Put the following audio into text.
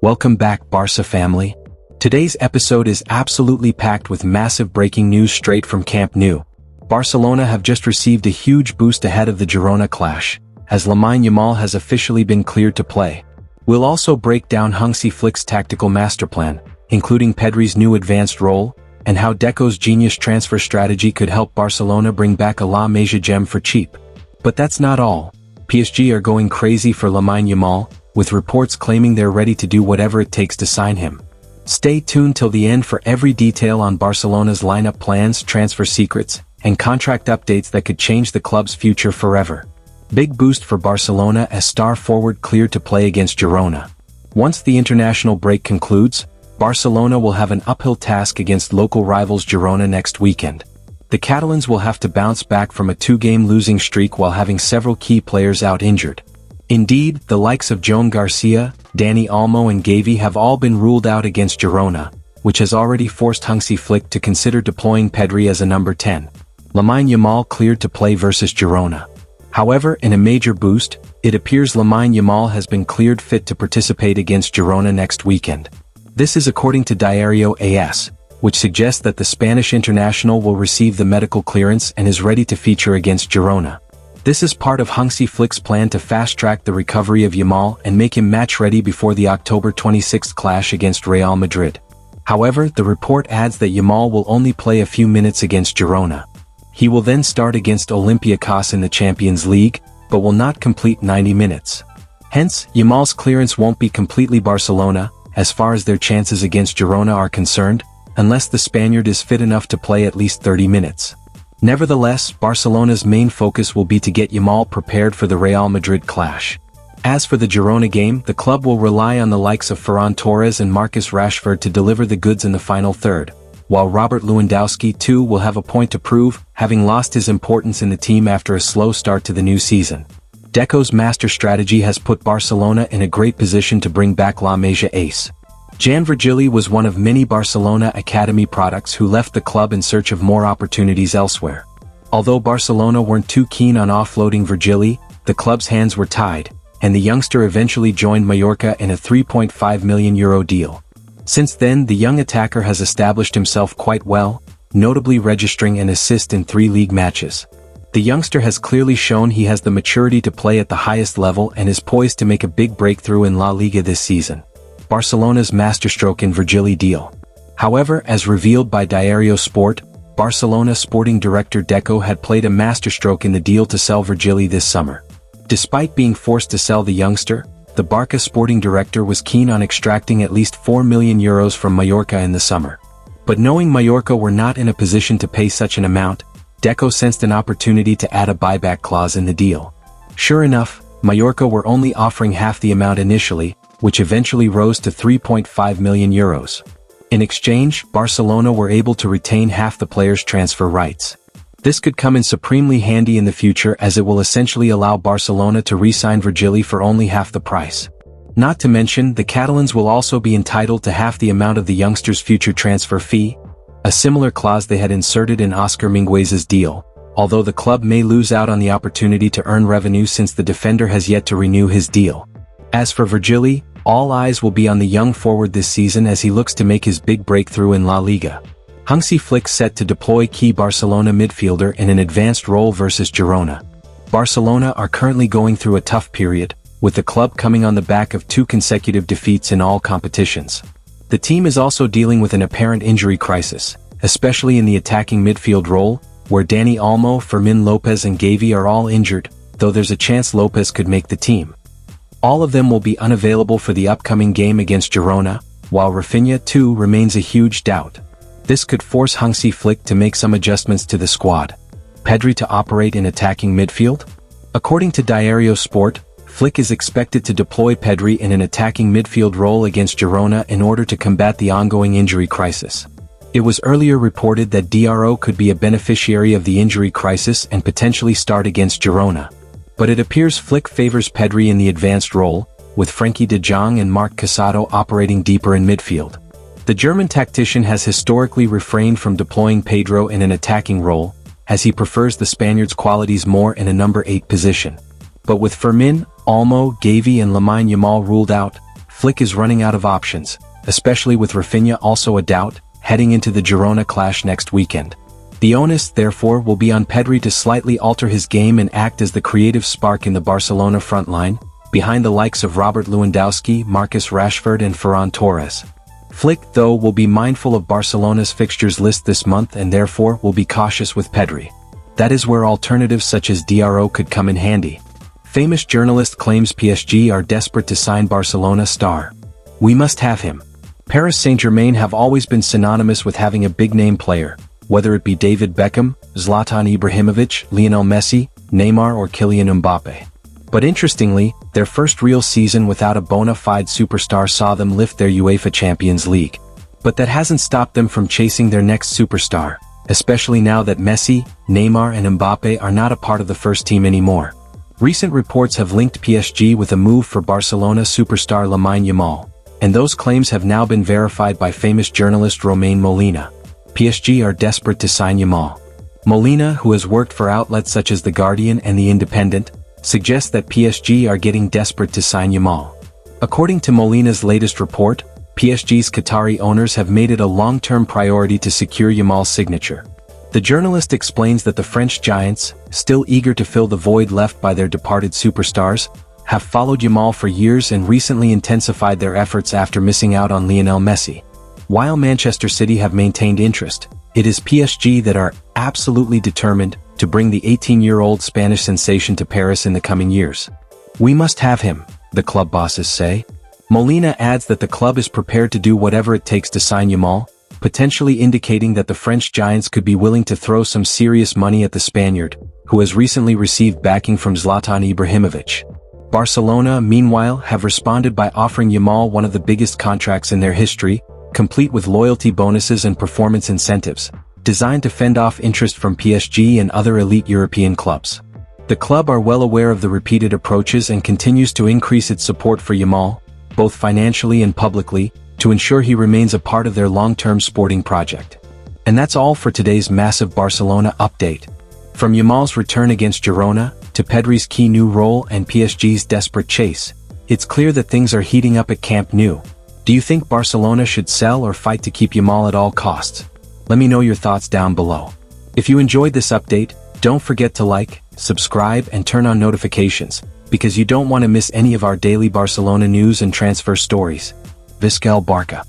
Welcome back, Barça family. Today's episode is absolutely packed with massive breaking news straight from Camp Nou. Barcelona have just received a huge boost ahead of the Girona clash, as Lamine Yamal has officially been cleared to play. We'll also break down Hansi Flick's tactical masterplan, including Pedri's new advanced role, and how Deco's genius transfer strategy could help Barcelona bring back a La Masia gem for cheap. But that's not all. PSG are going crazy for Lamine Yamal, with reports claiming they're ready to do whatever it takes to sign him. Stay tuned till the end for every detail on Barcelona's lineup plans, transfer secrets, and contract updates that could change the club's future forever. Big boost for Barcelona as star forward cleared to play against Girona. Once the international break concludes, Barcelona will have an uphill task against local rivals Girona next weekend. The Catalans will have to bounce back from a two-game losing streak while having several key players out injured. Indeed, the likes of Joan Garcia, Dani Olmo and Gavi have all been ruled out against Girona, which has already forced Hansi Flick to consider deploying Pedri as a number 10. Lamine Yamal cleared to play versus Girona. However, in a major boost, it appears Lamine Yamal has been cleared fit to participate against Girona next weekend. This is according to Diario AS, which suggests that the Spanish international will receive the medical clearance and is ready to feature against Girona. This is part of Hansi Flick's plan to fast-track the recovery of Yamal and make him match-ready before the October 26 clash against Real Madrid. However, the report adds that Yamal will only play a few minutes against Girona. He will then start against Olympiacos in the Champions League, but will not complete 90 minutes. Hence, Yamal's clearance won't be completely Barcelona, as far as their chances against Girona are concerned, unless the Spaniard is fit enough to play at least 30 minutes. Nevertheless, Barcelona's main focus will be to get Yamal prepared for the Real Madrid clash. As for the Girona game, the club will rely on the likes of Ferran Torres and Marcus Rashford to deliver the goods in the final third, while Robert Lewandowski too will have a point to prove, having lost his importance in the team after a slow start to the new season. Deco's master strategy has put Barcelona in a great position to bring back La Masia ace. Jan Virgili was one of many Barcelona academy products who left the club in search of more opportunities elsewhere. Although Barcelona weren't too keen on offloading Virgili, the club's hands were tied, and the youngster eventually joined Mallorca in a €3.5 million deal. Since then, the young attacker has established himself quite well, notably registering an assist in 3 league matches. The youngster has clearly shown he has the maturity to play at the highest level and is poised to make a big breakthrough in La Liga this season. Barcelona's masterstroke in Virgili deal. However, as revealed by Diario Sport, Barcelona sporting director Deco had played a masterstroke in the deal to sell Virgili this summer. Despite being forced to sell the youngster, the BARÇA sporting director was keen on extracting at least €4 million from Mallorca in the summer. But knowing Mallorca were not in a position to pay such an amount, Deco sensed an opportunity to add a buyback clause in the deal. Sure enough, Mallorca were only offering half the amount initially, which eventually rose to €3.5 million. In exchange, Barcelona were able to retain half the player's transfer rights. This could come in supremely handy in the future as it will essentially allow Barcelona to re-sign Virgili for only half the price. Not to mention, the Catalans will also be entitled to half the amount of the youngster's future transfer fee, a similar clause they had inserted in Oscar Minguez's deal, although the club may lose out on the opportunity to earn revenue since the defender has yet to renew his deal. As for Virgili, all eyes will be on the young forward this season as he looks to make his big breakthrough in La Liga. Hansi Flick set to deploy key Barcelona midfielder in an advanced role versus Girona. Barcelona are currently going through a tough period, with the club coming on the back of 2 consecutive defeats in all competitions. The team is also dealing with an apparent injury crisis, especially in the attacking midfield role, where Dani Olmo, Fermin Lopez and Gavi are all injured, though there's a chance Lopez could make the team. All of them will be unavailable for the upcoming game against Girona, while Rafinha too remains a huge doubt. This could force Hansi Flick to make some adjustments to the squad. Pedri to operate in attacking midfield? According to Diario Sport, Flick is expected to deploy Pedri in an attacking midfield role against Girona in order to combat the ongoing injury crisis. It was earlier reported that DRO could be a beneficiary of the injury crisis and potentially start against Girona. But it appears Flick favors Pedri in the advanced role, with Frenkie de Jong and Marc Casado operating deeper in midfield. The German tactician has historically refrained from deploying Pedro in an attacking role, as he prefers the Spaniard's qualities more in a number 8 position. But with Fermin, Olmo, Gavi and Lamine Yamal ruled out, Flick is running out of options, especially with Rafinha also a doubt, heading into the Girona clash next weekend. The onus, therefore, will be on Pedri to slightly alter his game and act as the creative spark in the Barcelona front line, behind the likes of Robert Lewandowski, Marcus Rashford and Ferran Torres. Flick, though, will be mindful of Barcelona's fixtures list this month and therefore will be cautious with Pedri. That is where alternatives such as DRO could come in handy. Famous journalist claims PSG are desperate to sign Barcelona star. We must have him. Paris Saint-Germain have always been synonymous with having a big-name player, whether it be David Beckham, Zlatan Ibrahimovic, Lionel Messi, Neymar or Kylian Mbappe. But interestingly, their first real season without a bona fide superstar saw them lift their UEFA Champions League. But that hasn't stopped them from chasing their next superstar, especially now that Messi, Neymar and Mbappe are not a part of the first team anymore. Recent reports have linked PSG with a move for Barcelona superstar Lamine Yamal, and those claims have now been verified by famous journalist Romain Molina. PSG are desperate to sign Yamal. Molina, who has worked for outlets such as The Guardian and The Independent, suggests that PSG are getting desperate to sign Yamal. According to Molina's latest report, PSG's Qatari owners have made it a long-term priority to secure Yamal's signature. The journalist explains that the French giants, still eager to fill the void left by their departed superstars, have followed Yamal for years and recently intensified their efforts after missing out on Lionel Messi. While Manchester City have maintained interest, it is PSG that are absolutely determined to bring the 18-year-old Spanish sensation to Paris in the coming years. We must have him, the club bosses say. Molina adds that the club is prepared to do whatever it takes to sign Yamal, potentially indicating that the French giants could be willing to throw some serious money at the Spaniard, who has recently received backing from Zlatan Ibrahimovic. Barcelona, meanwhile, have responded by offering Yamal one of the biggest contracts in their history, complete with loyalty bonuses and performance incentives, designed to fend off interest from PSG and other elite European clubs. The club are well aware of the repeated approaches and continues to increase its support for Yamal, both financially and publicly, to ensure he remains a part of their long-term sporting project. And that's all for today's massive Barcelona update. From Yamal's return against Girona, to Pedri's key new role and PSG's desperate chase, it's clear that things are heating up at Camp Nou. Do you think Barcelona should sell or fight to keep Yamal at all costs? Let me know your thoughts down below. If you enjoyed this update, don't forget to like, subscribe and turn on notifications, because you don't want to miss any of our daily Barcelona news and transfer stories. Visca el Barça.